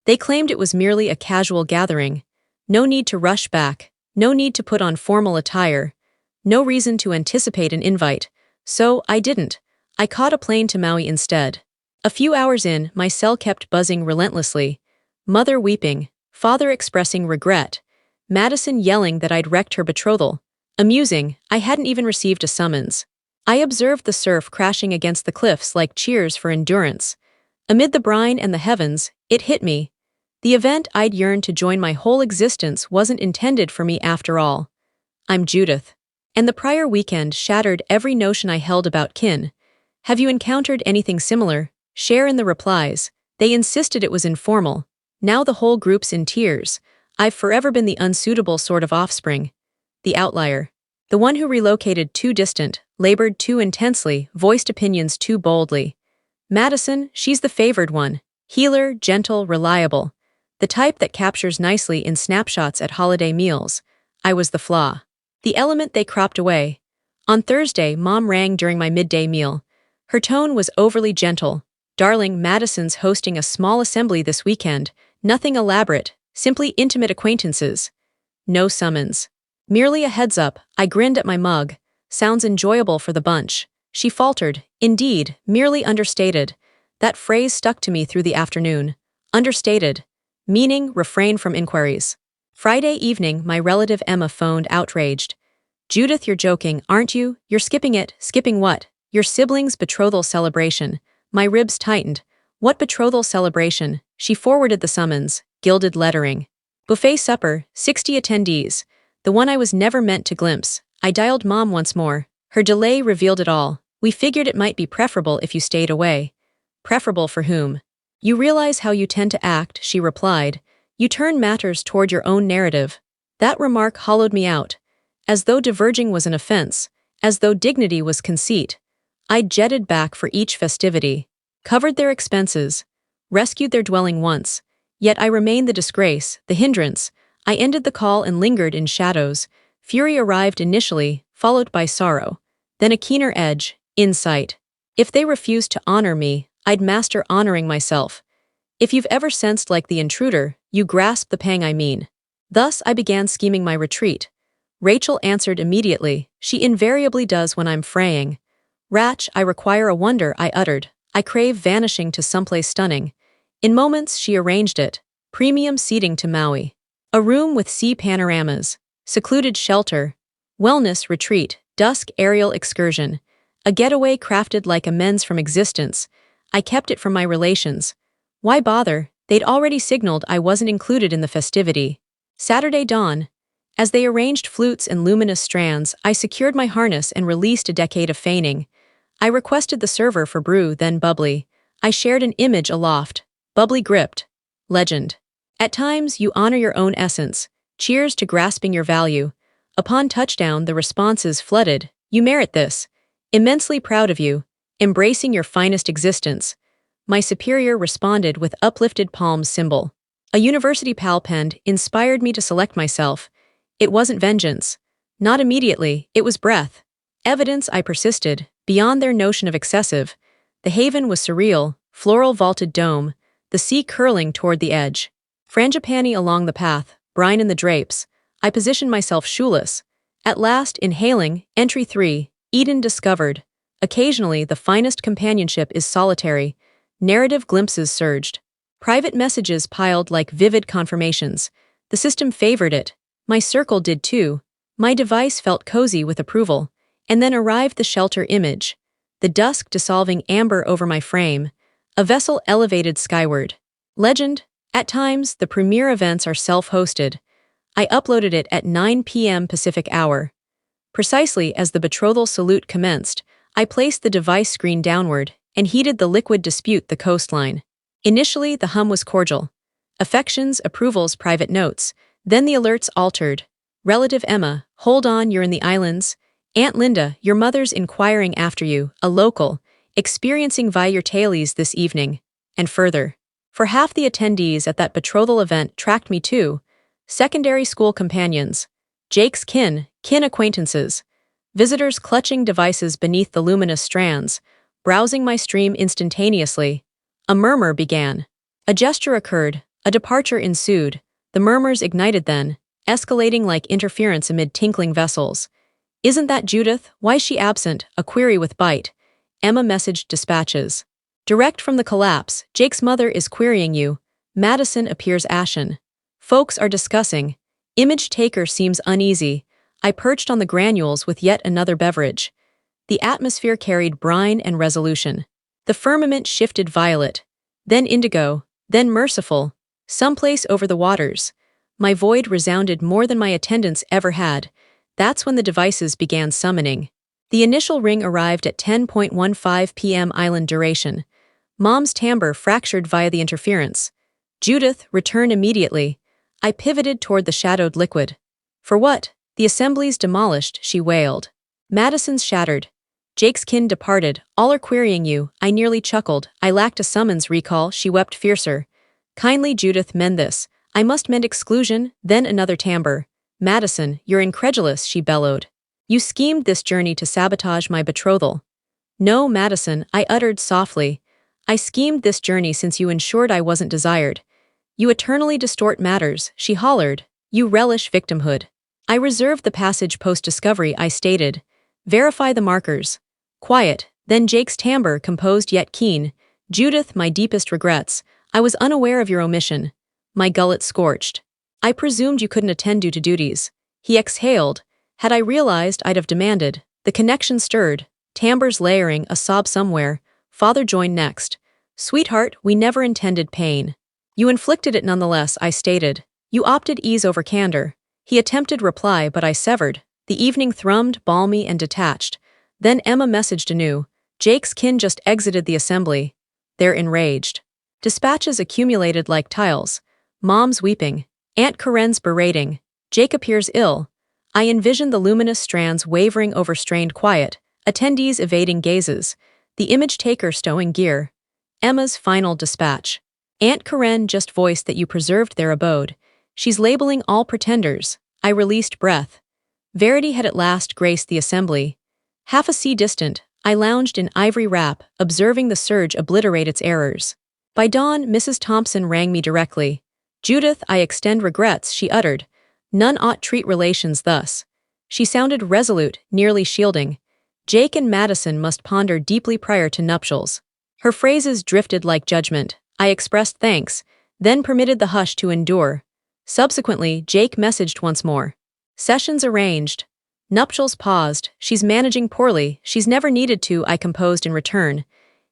They claimed it was merely a casual gathering. No need to rush back, no need to put on formal attire, no reason to anticipate an invite. So I didn't. I caught a plane to Maui instead. A few hours in, my cell kept buzzing relentlessly. Mother weeping, father expressing regret, Madison yelling that I'd wrecked her betrothal. Amusing, I hadn't even received a summons. I observed the surf crashing against the cliffs like cheers for endurance. Amid the brine and the heavens, it hit me. The event I'd yearned to join my whole existence wasn't intended for me after all. I'm Judith. And the prior weekend shattered every notion I held about kin. Have you encountered anything similar? Share in the replies. They insisted it was informal. Now the whole group's in tears. I've forever been the unsuitable sort of offspring. The outlier. The one who relocated too distant, labored too intensely, voiced opinions too boldly. Madison, she's the favored one. Healer, gentle, reliable. The type that captures nicely in snapshots at holiday meals. I was the flaw. The element they cropped away. On Thursday, Mom rang during my midday meal. Her tone was overly gentle. Darling, Madison's hosting a small assembly this weekend. Nothing elaborate, simply intimate acquaintances. No summons. Merely a heads up. I grinned at my mug. Sounds enjoyable for the bunch. She faltered. Indeed, merely understated. That phrase stuck to me through the afternoon. Understated. Meaning, refrain from inquiries. Friday evening, my relative Emma phoned outraged. Judith, you're joking, aren't you? You're skipping it. Skipping what? Your sibling's betrothal celebration. My ribs tightened. What betrothal celebration? She forwarded the summons, gilded lettering. Buffet supper, 60 attendees. The one I was never meant to glimpse. I dialed Mom once more. Her delay revealed it all. We figured it might be preferable if you stayed away. Preferable for whom? You realize how you tend to act, she replied. You turn matters toward your own narrative. That remark hollowed me out. As though diverging was an offense. As though dignity was conceit. I jetted back for each festivity. Covered their expenses. Rescued their dwelling once. Yet I remained the disgrace, the hindrance. I ended the call and lingered in shadows. Fury arrived initially, followed by sorrow. Then a keener edge, insight. If they refused to honor me, I'd master honoring myself. If you've ever sensed like the intruder, you grasp the pang I mean. Thus I began scheming my retreat. Rachel answered immediately. She invariably does when I'm fraying. Ratch, I require a wonder, I uttered. I crave vanishing to someplace stunning. In moments she arranged it. Premium seating to Maui. A room with sea panoramas. Secluded shelter. Wellness retreat. Dusk aerial excursion. A getaway crafted like amends from existence. I kept it from my relations. Why bother? They'd already signaled I wasn't included in the festivity. Saturday dawn. As they arranged flutes and luminous strands, I secured my harness and released a decade of feigning. I requested the server for brew, then bubbly. I shared an image aloft. Bubbly gripped. Legend. At times, you honor your own essence. Cheers to grasping your value. Upon touchdown, the responses flooded. You merit this. Immensely proud of you. Embracing your finest existence. My superior responded with uplifted palms symbol. A university pal penned, inspired me to select myself. It wasn't vengeance. Not immediately, it was breath. Evidence, I persisted, beyond their notion of excessive. The haven was surreal, floral vaulted dome, the sea curling toward the edge. Frangipani along the path, brine in the drapes. I positioned myself shoeless. At last, inhaling, entry 3, Eden discovered. Occasionally, the finest companionship is solitary. Narrative glimpses surged. Private messages piled like vivid confirmations. The system favored it. My circle did too. My device felt cozy with approval. And then arrived the shelter image. The dusk dissolving amber over my frame. A vessel elevated skyward. Legend. At times, the premiere events are self-hosted. I uploaded it at 9 p.m. Pacific hour. Precisely as the betrothal salute commenced, I placed the device screen downward and heated the liquid dispute the coastline. Initially, the hum was cordial. Affections, approvals, private notes. Then the alerts altered. Relative Emma, hold on, you're in the islands. Aunt Linda, your mother's inquiring after you, a local, experiencing via your tailies this evening. And further. For half the attendees at that betrothal event tracked me too. Secondary school companions. Jake's kin acquaintances. Visitors clutching devices beneath the luminous strands, browsing my stream instantaneously. A murmur began. A gesture occurred, A departure ensued. The murmurs ignited then, escalating like interference amid tinkling vessels. "Isn't that Judith? Why's she absent?" A query with bite. Emma messaged dispatches. "Direct from the collapse, Jake's mother is querying you." Madison appears ashen. Folks are discussing. Image taker seems uneasy. I perched on the granules with yet another beverage. The atmosphere carried brine and resolution. The firmament shifted violet, then indigo, then merciful, someplace over the waters. My void resounded more than my attendants ever had. That's when the devices began summoning. The initial ring arrived at 10:15 p.m. island duration. Mom's timbre fractured via the interference. "Judith, return immediately." I pivoted toward the shadowed liquid. "For what?" "The assembly's demolished," she wailed. "Madison's shattered. Jake's kin departed, all are querying you." I nearly chuckled. "I lacked a summons recall," she wept fiercer. "Kindly, Judith, mend this." "I must mend exclusion." Then another timbre. "Madison, you're incredulous," she bellowed. "You schemed this journey to sabotage my betrothal." "No, Madison," I uttered softly. "I schemed this journey since you ensured I wasn't desired." "You eternally distort matters," she hollered. "You relish victimhood." "I reserved the passage post-discovery," I stated. "Verify the markers." Quiet, then Jake's timbre composed yet keen. "Judith, my deepest regrets. I was unaware of your omission." My gullet scorched. "I presumed you couldn't attend due to duties." He exhaled. "Had I realized, I'd have demanded." The connection stirred. Timbres layering, a sob somewhere. Father joined next. "Sweetheart, we never intended pain." "You inflicted it nonetheless," I stated. "You opted ease over candor." He attempted reply, but I severed. The evening thrummed, balmy and detached. Then Emma messaged anew. "Jake's kin just exited the assembly." They're enraged. Dispatches accumulated like tiles. Mom's weeping. Aunt Karen's berating. Jake appears ill. I envisioned the luminous strands wavering over strained quiet, attendees evading gazes, the image taker stowing gear. Emma's final dispatch. "Aunt Karen just voiced that you preserved their abode. She's labeling all pretenders." I released breath. Verity had at last graced the assembly. Half a sea distant, I lounged in ivory wrap, observing the surge obliterate its errors. By dawn, Mrs. Thompson rang me directly. "Judith, I extend regrets," she uttered. "None ought treat relations thus." She sounded resolute, nearly shielding. "Jake and Madison must ponder deeply prior to nuptials." Her phrases drifted like judgment. I expressed thanks, then permitted the hush to endure. Subsequently, Jake messaged once more. "Sessions arranged." Nuptials paused. "She's managing poorly. She's never needed to," I composed in return.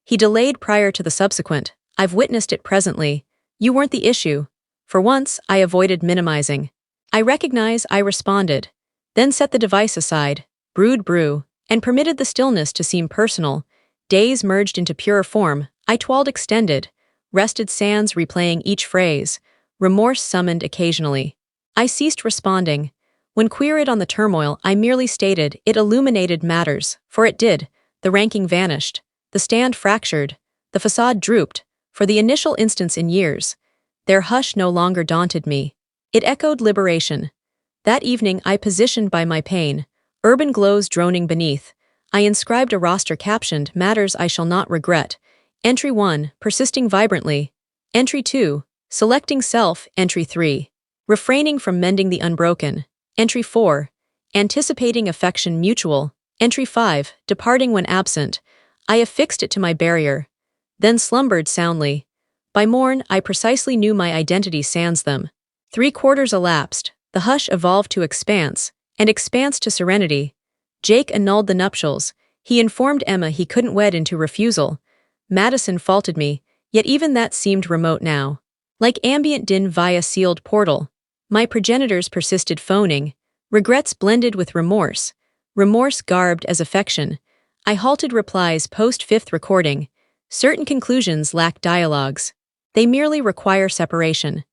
He delayed prior to the subsequent. "I've witnessed it presently. You weren't the issue." For once, I avoided minimizing. "I recognize," I responded. Then set the device aside, brewed brew, and permitted the stillness to seem personal. Days merged into purer form. I twirled extended, rested sands replaying each phrase. Remorse summoned occasionally. I ceased responding. When queried on the turmoil, I merely stated it illuminated matters, for it did. The ranking vanished. The stand fractured. The facade drooped, for the initial instance in years. Their hush no longer daunted me. It echoed liberation. That evening I positioned by my pain, urban glows droning beneath. I inscribed a roster captioned, "Matters I shall not regret." Entry 1, persisting vibrantly. Entry 2, selecting self. Entry 3, refraining from mending the unbroken. Entry 4, anticipating affection mutual. Entry 5, departing when absent. I affixed it to my barrier, then slumbered soundly. By morn, I precisely knew my identity sans them. 3/4 elapsed. The hush evolved to expanse, and expanse to serenity. Jake annulled the nuptials. He informed Emma he couldn't wed into refusal. Madison faulted me, yet even that seemed remote now. Like ambient din via sealed portal. My progenitors persisted phoning. Regrets blended with remorse. Remorse garbed as affection. I halted replies post-fifth recording. Certain conclusions lack dialogues. They merely require separation.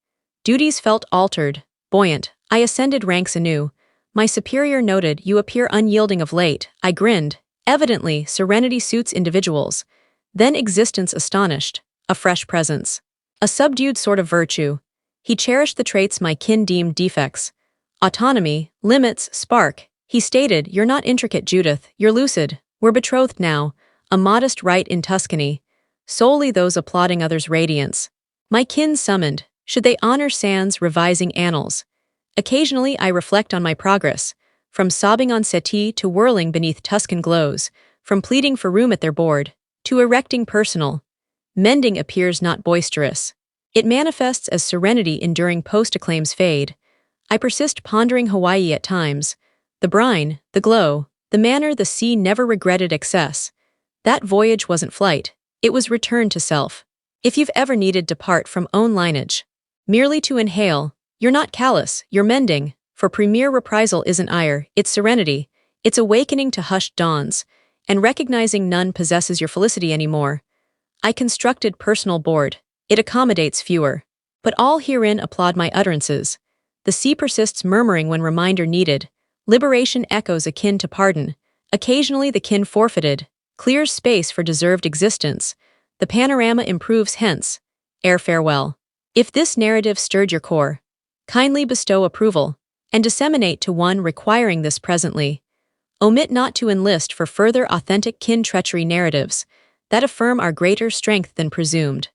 Duties felt altered, buoyant. I ascended ranks anew. My superior noted, "You appear unyielding of late." I grinned. Evidently, serenity suits individuals. Then existence astonished. A fresh presence. A subdued sort of virtue. He cherished the traits my kin deemed defects. Autonomy, limits, spark. He stated, "You're not intricate, Judith. You're lucid. We're betrothed now." A modest rite in Tuscany. Solely those applauding others' radiance. My kin summoned. Should they honor Sans revising annals? Occasionally I reflect on my progress, from sobbing on settee to whirling beneath Tuscan glows, from pleading for room at their board, to erecting personal. Mending appears not boisterous. It manifests as serenity enduring post-acclaims fade. I persist pondering Hawaii at times. The brine, the glow, the manner the sea never regretted excess. That voyage wasn't flight, it was return to self. If you've ever needed to part from own lineage, merely to inhale, you're not callous, you're mending, for premier reprisal isn't ire, it's serenity, it's awakening to hushed dawns, and recognizing none possesses your felicity anymore. I constructed personal board. It accommodates fewer. But all herein applaud my utterances. The sea persists murmuring when reminder needed. Liberation echoes akin to pardon. Occasionally the kin forfeited clears space for deserved existence. The panorama improves hence. Ere farewell. If this narrative stirred your core, kindly bestow approval, and disseminate to one requiring this presently. Omit not to enlist for further authentic kin treachery narratives that affirm our greater strength than presumed.